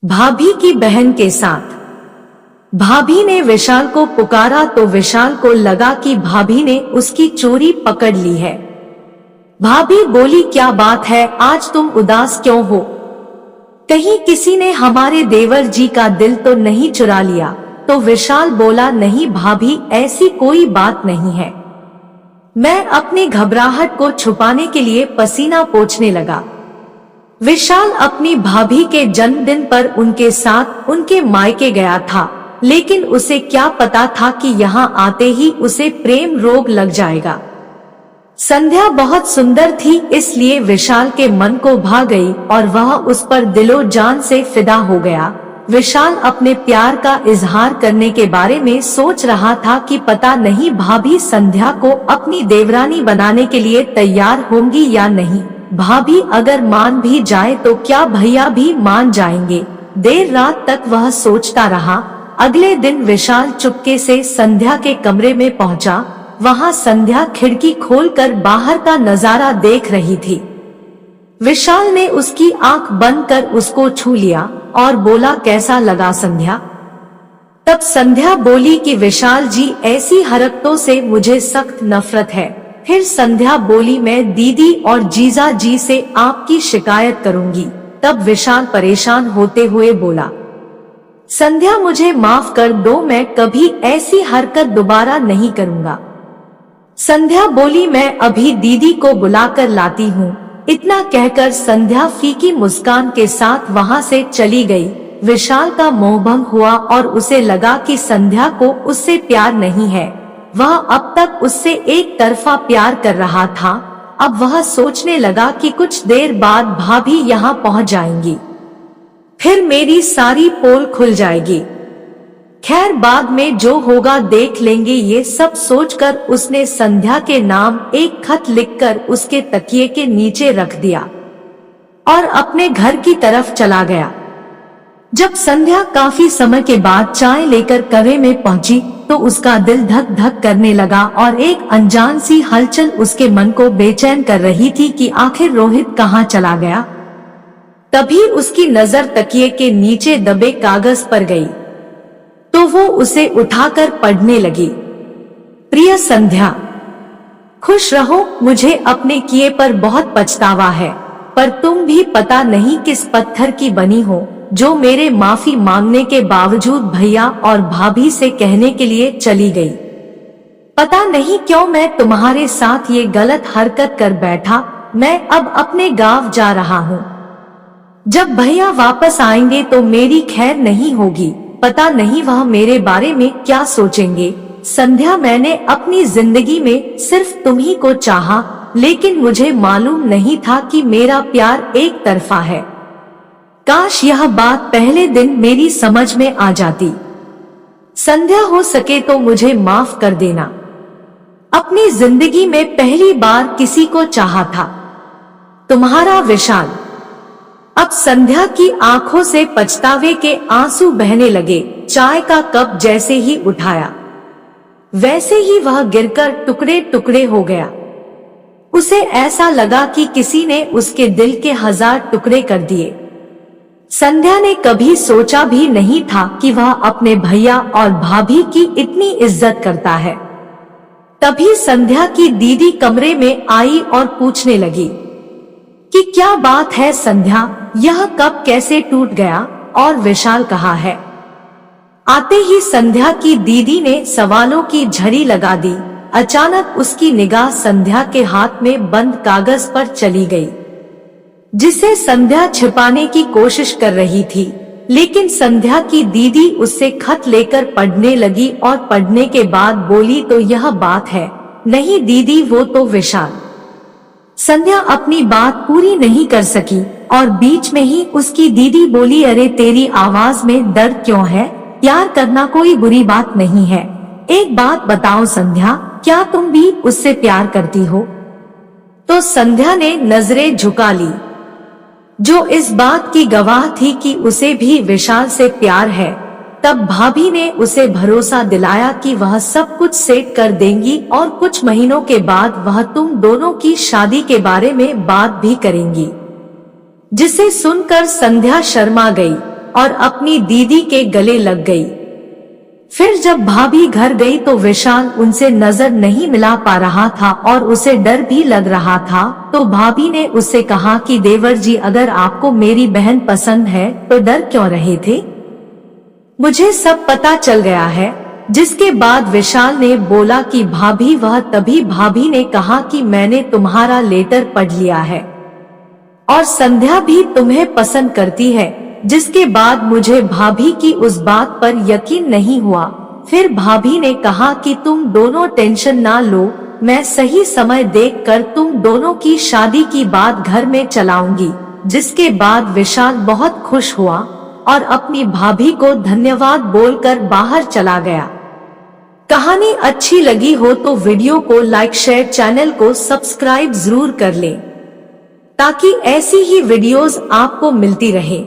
भाभी की बहन के साथ। भाभी ने विशाल को पुकारा तो विशाल को लगा कि भाभी ने उसकी चोरी पकड़ ली है। भाभी बोली, क्या बात है, आज तुम उदास क्यों हो? कहीं किसी ने हमारे देवर जी का दिल तो नहीं चुरा लिया? तो विशाल बोला, नहीं भाभी, ऐसी कोई बात नहीं है। मैं अपनी घबराहट को छुपाने के लिए पसीना पोंछने लगा। विशाल अपनी भाभी के जन्मदिन पर उनके साथ उनके मायके गया था, लेकिन उसे क्या पता था कि यहाँ आते ही उसे प्रेम रोग लग जाएगा। संध्या बहुत सुंदर थी, इसलिए विशाल के मन को भा गई और वह उस पर दिलो जान से फिदा हो गया। विशाल अपने प्यार का इजहार करने के बारे में सोच रहा था कि पता नहीं भाभी संध्या को अपनी देवरानी बनाने के लिए तैयार होंगी या नहीं। भाभी अगर मान भी जाए तो क्या भैया भी मान जाएंगे? देर रात तक वह सोचता रहा। अगले दिन विशाल चुपके से संध्या के कमरे में पहुंचा। वहां संध्या खिड़की खोलकर बाहर का नजारा देख रही थी। विशाल ने उसकी आंख बंद कर उसको छू लिया और बोला, कैसा लगा संध्या? तब संध्या बोली कि विशाल जी, ऐसी हरकतों से मुझे सख्त नफरत है। फिर संध्या बोली, मैं दीदी और जीजा जी से आपकी शिकायत करूंगी। तब विशाल परेशान होते हुए बोला, संध्या मुझे माफ कर दो, मैं कभी ऐसी हरकत दोबारा नहीं करूंगा। संध्या बोली, मैं अभी दीदी को बुलाकर लाती हूँ। इतना कहकर संध्या फीकी मुस्कान के साथ वहां से चली गई। विशाल का मोहभंग हुआ और उसे लगा कि संध्या को उससे प्यार नहीं है। वह अब तक उससे एक तरफा प्यार कर रहा था। अब वह सोचने लगा कि कुछ देर बाद भाभी यहाँ पहुँच जाएंगी, फिर मेरी सारी पोल खुल जाएगी। खैर, बाद में जो होगा देख लेंगे। ये सब सोचकर उसने संध्या के नाम एक खत लिखकर उसके तकिए के नीचे रख दिया और अपने घर की तरफ चला गया। जब संध्या काफी समय के बाद चाय लेकर कमरे में पहुंची तो उसका दिल धक धक करने लगा और एक अनजान सी हलचल उसके मन को बेचैन कर रही थी कि आखिर रोहित कहाँ चला गया। तभी उसकी नजर तकिए के नीचे दबे कागज पर गई तो वो उसे उठाकर पढ़ने लगी। प्रिय संध्या, खुश रहो। मुझे अपने किए पर बहुत पछतावा है, पर तुम भी पता नहीं किस पत्थर की बनी हो जो मेरे माफी मांगने के बावजूद भैया और भाभी से कहने के लिए चली गई। पता नहीं क्यों मैं तुम्हारे साथ ये गलत हरकत कर बैठा। मैं अब अपने गांव जा रहा हूँ। जब भैया वापस आएंगे तो मेरी खैर नहीं होगी। पता नहीं वह मेरे बारे में क्या सोचेंगे। संध्या, मैंने अपनी जिंदगी में सिर्फ तुम्ही को चाहा, लेकिन मुझे मालूम नहीं था कि मेरा प्यार एक तरफा है। काश यह बात पहले दिन मेरी समझ में आ जाती। संध्या, हो सके तो मुझे माफ कर देना। अपनी जिंदगी में पहली बार किसी को चाहा था। तुम्हारा विशाल। अब संध्या की आंखों से पछतावे के आंसू बहने लगे। चाय का कप जैसे ही उठाया वैसे ही वह गिरकर टुकड़े टुकड़े हो गया। उसे ऐसा लगा कि किसी ने उसके दिल के 1000 टुकड़े कर दिए। संध्या ने कभी सोचा भी नहीं था कि वह अपने भैया और भाभी की इतनी इज्जत करता है। तभी संध्या की दीदी कमरे में आई और पूछने लगी कि क्या बात है संध्या, यह कप कैसे टूट गया और विशाल कहाँ है? आते ही संध्या की दीदी ने सवालों की झड़ी लगा दी। अचानक उसकी निगाह संध्या के हाथ में बंद कागज पर चली गई, जिसे संध्या छिपाने की कोशिश कर रही थी। लेकिन संध्या की दीदी उससे खत लेकर पढ़ने लगी और पढ़ने के बाद बोली, तो यह बात है? नहीं दीदी, वो तो विशाल। संध्या अपनी बात पूरी नहीं कर सकी और बीच में ही उसकी दीदी बोली, अरे तेरी आवाज में दर्द क्यों है? प्यार करना कोई बुरी बात नहीं है। एक बात बताओ संध्या, क्या तुम भी उससे प्यार करती हो? तो संध्या ने नजरें झुका ली, जो इस बात की गवाह थी कि उसे भी विशाल से प्यार है। तब भाभी ने उसे भरोसा दिलाया कि वह सब कुछ सेट कर देंगी और कुछ महीनों के बाद वह तुम दोनों की शादी के बारे में बात भी करेंगी। जिसे सुनकर संध्या शर्मा गई। और अपनी दीदी के गले लग गई। फिर जब भाभी घर गई तो विशाल उनसे नजर नहीं मिला पा रहा था और उसे डर भी लग रहा था। तो भाभी ने उससे कहा कि देवर जी, अगर आपको मेरी बहन पसंद है तो डर क्यों रहे थे? मुझे सब पता चल गया है। जिसके बाद विशाल ने बोला कि भाभी वह तभी भाभी ने कहा कि मैंने तुम्हारा लेटर पढ़ लिया है और संध्या भी तुम्हें पसंद करती है। जिसके बाद मुझे भाभी की उस बात पर यकीन नहीं हुआ। फिर भाभी ने कहा कि तुम दोनों टेंशन ना लो, मैं सही समय देखकर तुम दोनों की शादी की बात घर में चलाऊंगी। जिसके बाद विशाल बहुत खुश हुआ और अपनी भाभी को धन्यवाद बोलकर बाहर चला गया। कहानी अच्छी लगी हो तो वीडियो को लाइक शेयर, चैनल को सब्सक्राइब जरूर कर लें ताकि ऐसी ही वीडियोस आपको मिलती रहे।